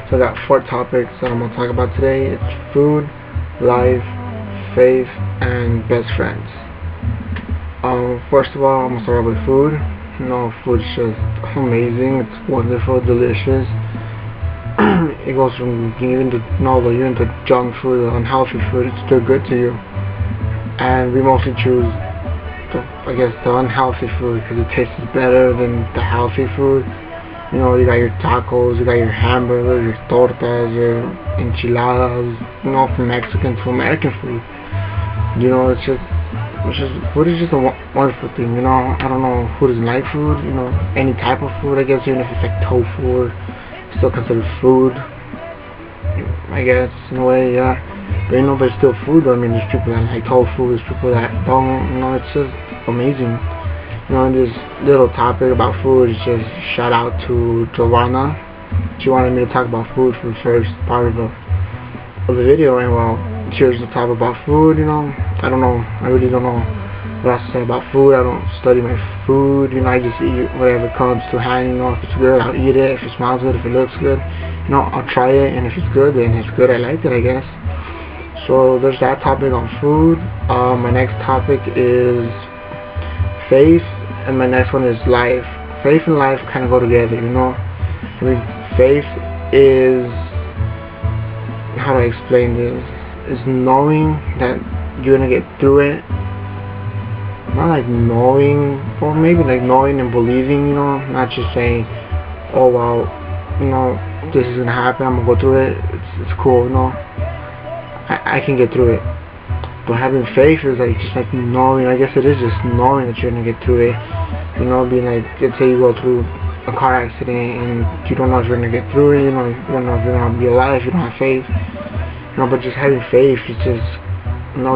So I got 4 topics that I'm going to talk about today. It's food, life, faith, and best friends. First of all, I'm going to start with food. Food's just amazing. It's wonderful, delicious. It goes from even the junk food, the unhealthy food, it's still good to you. And we mostly choose the unhealthy food because it tastes better than the healthy food. You got your tacos, you got your hamburgers, your tortas, your enchiladas, from Mexican to American food. Food is just a wonderful thing. I don't know who doesn't like food, any type of food, I guess, even if it's like tofu, it's still considered food, I guess, in a way, yeah. But it's still food. I mean, there's people that like tofu, there's people that don't, it's just amazing. This little topic about food is just shout out to Joanna. She wanted me to talk about food for the first part of the video, and well, here's the topic about food. I don't know, I really don't know what else to say about food. I don't study my food, I just eat whatever comes to hand. If it's good, I'll eat it. If it smells good, if it looks good, I'll try it, and if it's good, then it's good. I like it, I guess. So there's that topic on food. My next topic is faith, and my next one is life. Faith and life kind of go together, I mean, faith is, how do I explain this? Is knowing that you're gonna get through it. Not like knowing, or maybe like knowing and believing, not just saying, oh well, this is gonna happen, I'm gonna go through it, it's cool, I can get through it. But having faith is like just like knowing, I guess it is just knowing that you're gonna get through it. Being like, let's say you go through a car accident and you don't know if you're gonna get through it, you don't know if you're gonna be alive, you don't have faith. But just having faith is just,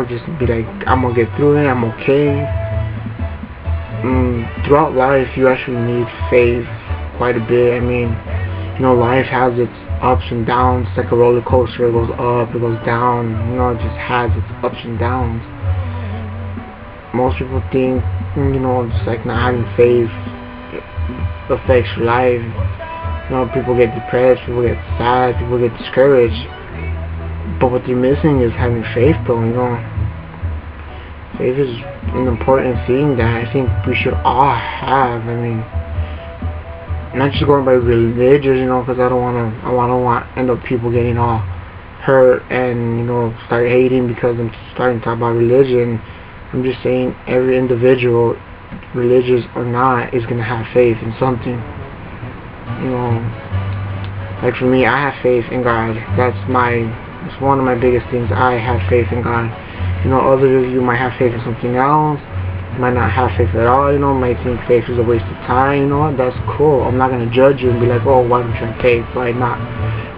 just be like, I'm gonna get through it, I'm okay. Throughout life, you actually need faith quite a bit. I mean, life has its ups and downs. It's like a roller coaster. It goes up, it goes down. It just has its ups and downs. Most people think, just like not having faith affects your life. People get depressed, people get sad, people get discouraged. But what they're missing is having faith, though. Faith is an important thing that I think we should all have. I mean, not just going by religious, because I don't want to end up people getting all hurt and start hating because I'm starting to talk about religion. I'm just saying every individual, religious or not, is gonna have faith in something. Like for me, I have faith in God. It's one of my biggest things. I have faith in God. Others of you might have faith in something else, might not have faith at all, might think faith is a waste of time. That's cool. I'm not gonna judge you and be like, oh, why don't you have faith? Why not?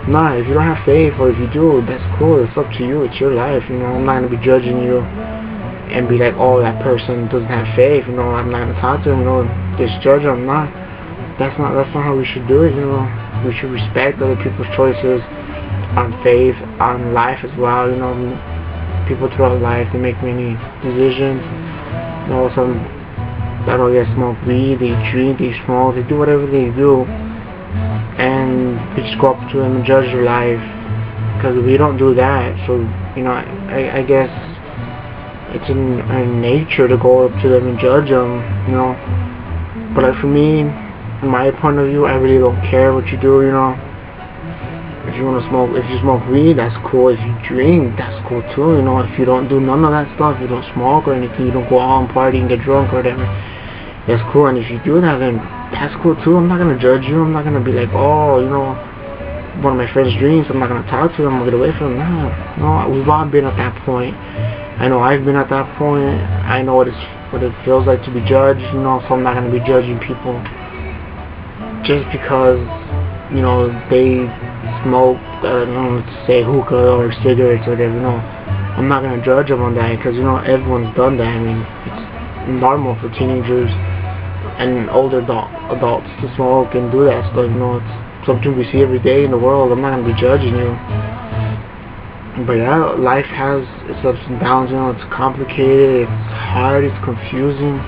Nah, if you don't have faith, or if you do, that's cool. It's up to you. It's your life. I'm not gonna be judging you and be like, oh, that person doesn't have faith. I'm not gonna talk to him. Just judge them. Nah, that's not how we should do it. We should respect other people's choices on faith, on life as well. People throughout life, they make many decisions. Some they smoke weed, they drink, they smoke, they do whatever they do, and we just go up to them and judge their life, because we don't do that. So I guess it's in our nature to go up to them and judge them, but like for me, in my point of view, I really don't care what you do. If you want to smoke, if you smoke weed, that's cool. If you drink, that's cool too. If you don't do none of that stuff, you don't smoke or anything, you don't go out and party and get drunk or whatever, that's cool. And if you do that, then that's cool too. I'm not gonna judge you. I'm not gonna be like, oh, one of my friends drinks, I'm not gonna talk to them, I'll get away from them. No, we've all been at that point. I know I've been at that point. I know what it feels like to be judged. So I'm not gonna be judging people just because they smoke, let's say hookah or cigarettes or whatever. I'm not gonna judge them on that, because everyone's done that. I mean, it's normal for teenagers and older adults to smoke and do that stuff. It's something we see every day in the world. I'm not gonna be judging you. But yeah, life has its ups and downs. It's complicated, it's hard, it's confusing.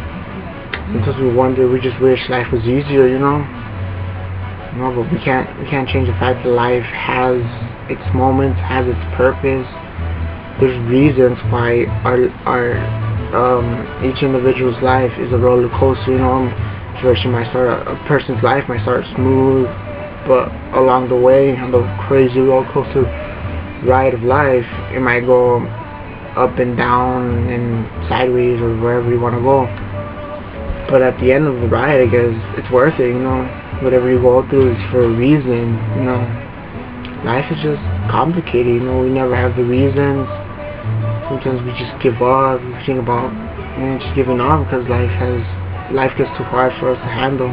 Sometimes we wonder, we just wish life was easier. you know, but we can't change the fact that life has its moments, has its purpose. There's reasons why our each individual's life is a roller coaster. You know, a person's life might start smooth, but along the way, on the crazy roller coaster ride of life, it might go up and down and sideways or wherever you want to go. But at the end of the ride, I guess it's worth it. You know, whatever you go through is for a reason. You know, life is just complicated. You know, we never have the reasons. Sometimes we just give up. We think about just giving up because life gets too hard for us to handle.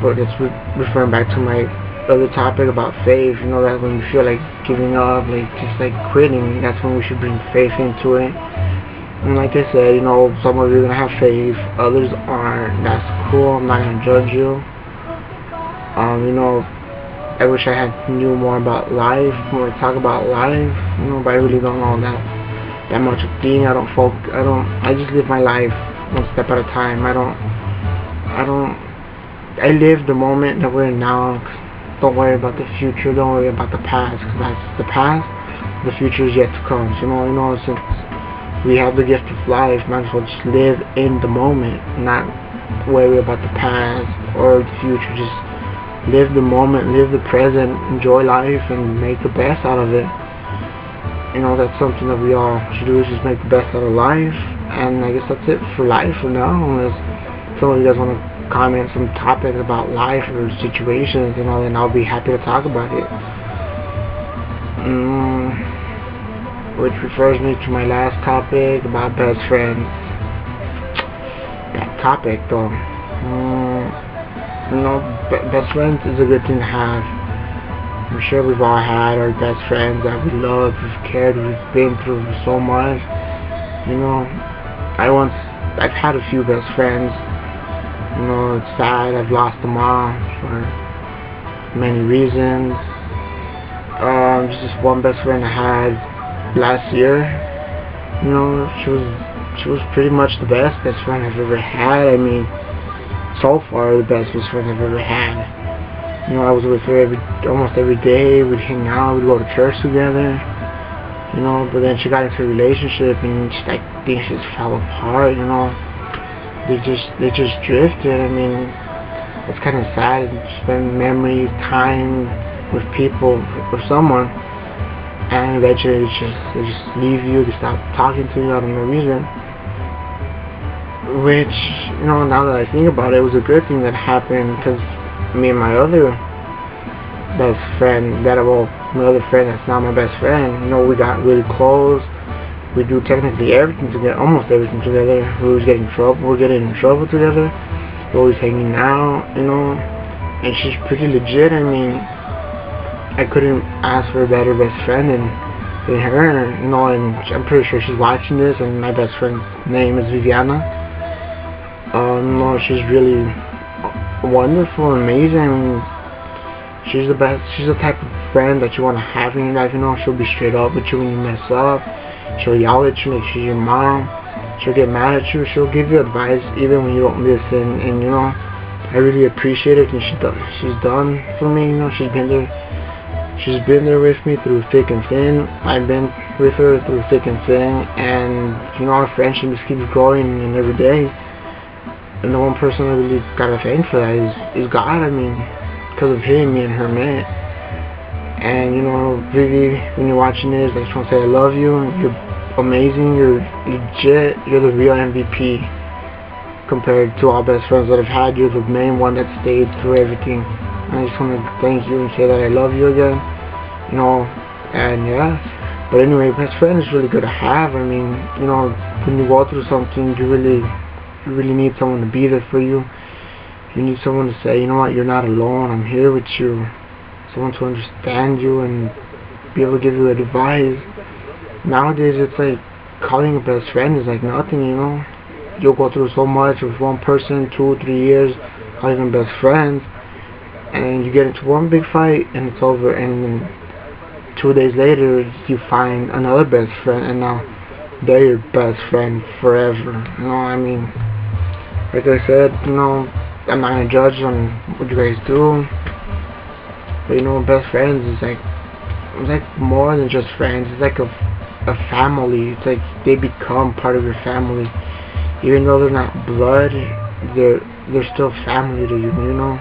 But it's referring back to my other topic about faith. You know, that when you feel like giving up, like just like quitting, that's when we should bring faith into it. And like I said, you know, some of you are gonna have faith, others aren't. That's cool. I'm not gonna judge you. You know, I wish I knew more about life, more to talk about life. You know, but I really don't know that much of thing. I just live my life one step at a time. I live the moment that we're in now. Don't worry about the future. Don't worry about the past, because that's the past. The future is yet to come. So, you know, since we have the gift of life, might as well just live in the moment, not worry about the past or the future. Just live the moment, live the present, enjoy life, and make the best out of it. You know, that's something that we all should do, is just make the best out of life. And I guess that's it for life for now, unless some of you guys want to comment some topics about life or situations, you know, then I'll be happy to talk about it. Which refers me to my last topic about best friends. That topic, though. You know, best friends is a good thing to have. I'm sure we've all had our best friends that we love, we've cared, we've been through so much. You know, I've had a few best friends. You know, it's sad, I've lost them all for many reasons. Just this one best friend I had last year. You know, she was pretty much the best friend I've ever had. I mean, so far the best friend I've ever had. You know, I was with her almost every day. We'd hang out, we'd go to church together. You know, but then she got into a relationship and just like things just fell apart. You know, they just drifted. I mean, it's kind of sad to spend memories, time with people, with someone, and eventually they just leave you. They stop talking to you out of no reason. Which, you know, now that I think about it, it was a good thing that happened, because me and my other best friend, my other friend that's not my best friend, you know, we got really close. We do technically everything together, almost everything together. We're getting in trouble together. We're always hanging out, you know, and she's pretty legit. I mean, I couldn't ask for a better best friend than her, you know, and I'm pretty sure she's watching this, and my best friend's name is Viviana. You know, she's really wonderful, amazing. I mean, she's the best. She's the type of friend that you want to have in your life. You know, she'll be straight up with you when you mess up. She'll yell at you like she's your mom. She'll get mad at you. She'll give you advice even when you don't listen. And you know, I really appreciate everything she's done for me. You know, she's been there with me through thick and thin. I've been with her through thick and thin, and you know, our friendship just keeps growing and every day. And the one person I really gotta thank for that is God. I mean, because of him, me and her met. And you know, really, when you're watching this, I just want to say I love you. You're amazing. You're legit. You're the real MVP compared to all best friends that I've had. You're the main one that stayed through everything. And I just want to thank you and say that I love you again. You know, and yeah. But anyway, best friend is really good to have. I mean, you know, when you go through something, you really need someone to be there for you. You need someone to say, you know what, you're not alone, I'm here with you. Someone to understand you and be able to give you advice. Nowadays, it's like calling a best friend is like nothing, you know. You'll go through so much with one person, 2 or 3 years, not even best friends, and you get into one big fight and it's over, and then 2 days later you find another best friend, and now they're your best friend forever. You know what I mean? Like I said, you know, I'm not gonna judge on what you guys do. But you know, best friends is like, it's like more than just friends. It's like a family. It's like they become part of your family. Even though they're not blood, they're still family to you, you know?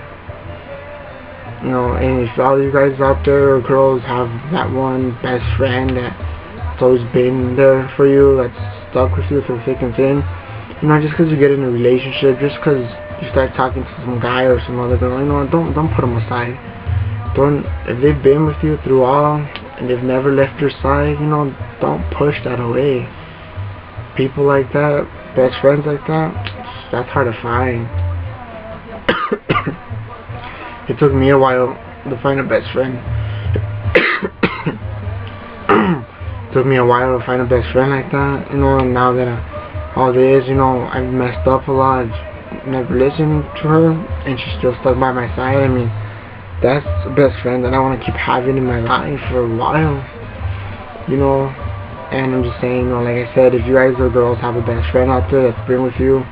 You know, and if all you guys out there, or girls, have that one best friend that's always been there for you, that's stuck with you through thick and thin, you know, just because you get in a relationship, just because you start talking to some guy or some other girl, you know, don't put them aside. If they've been with you through all, and they've never left your side, you know, don't push that away. People like that, best friends like that, that's hard to find. It took me a while to find a best friend. It took me a while to find a best friend like that, you know, and now that all this, you know, I've messed up a lot, I've never listened to her, and she's still stuck by my side. I mean, that's a best friend that I want to keep having in my life for a while, you know. And I'm just saying, you know, like I said, if you guys or girls have a best friend out there that's been with you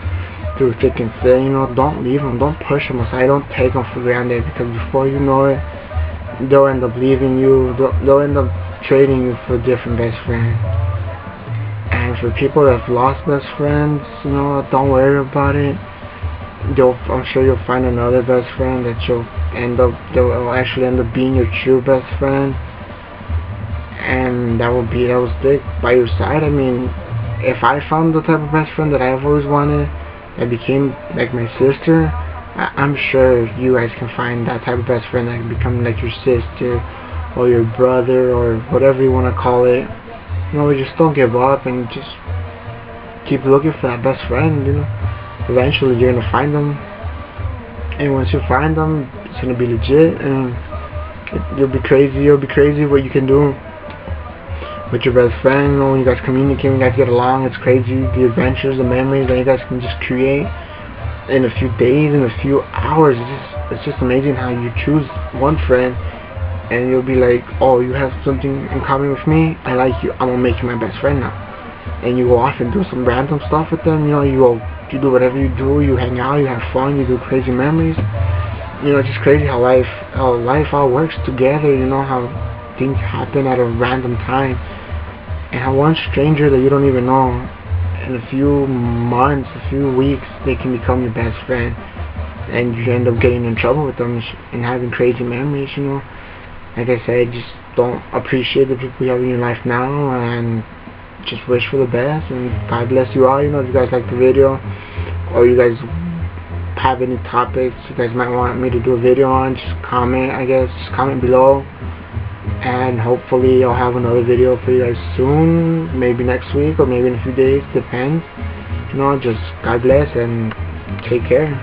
through thick and thin, you know, don't leave them, don't push them aside, don't take them for granted, because before you know it, they'll end up leaving you, they'll end up trading you for a different best friend. And for people that have lost best friends, you know, don't worry about it. I'm sure you'll find another best friend that they'll actually end up being your true best friend, and that will stick by your side. I mean, if I found the type of best friend that I've always wanted, that became like my sister, I'm sure you guys can find that type of best friend that can become like your sister or your brother or whatever you want to call it. You know, just don't give up and just keep looking for that best friend, you know. Eventually you're gonna find them, and once you find them, it's gonna be legit, and you'll be crazy what you can do with your best friend. You know, when you guys communicate, when you guys get along, it's crazy, the adventures, the memories that you guys can just create in a few days, in a few hours. It's just amazing how you choose one friend and you'll be like, oh, you have something in common with me, I like you, I'm gonna make you my best friend now. And you go off and do some random stuff with them, you know, you do whatever you do, you hang out, you have fun, you do crazy memories. You know, it's just crazy how life all works together, you know, how things happen at a random time, and how one stranger that you don't even know, in a few months, a few weeks, they can become your best friend, and you end up getting in trouble with them and having crazy memories, you know. Like I said, just don't appreciate the people you have in your life now, and just wish for the best, and God bless you all. You know, if you guys like the video, or you guys have any topics you guys might want me to do a video on, just comment, I guess, just comment below, and hopefully I'll have another video for you guys soon, maybe next week, or maybe in a few days, depends. You know, just God bless, and take care.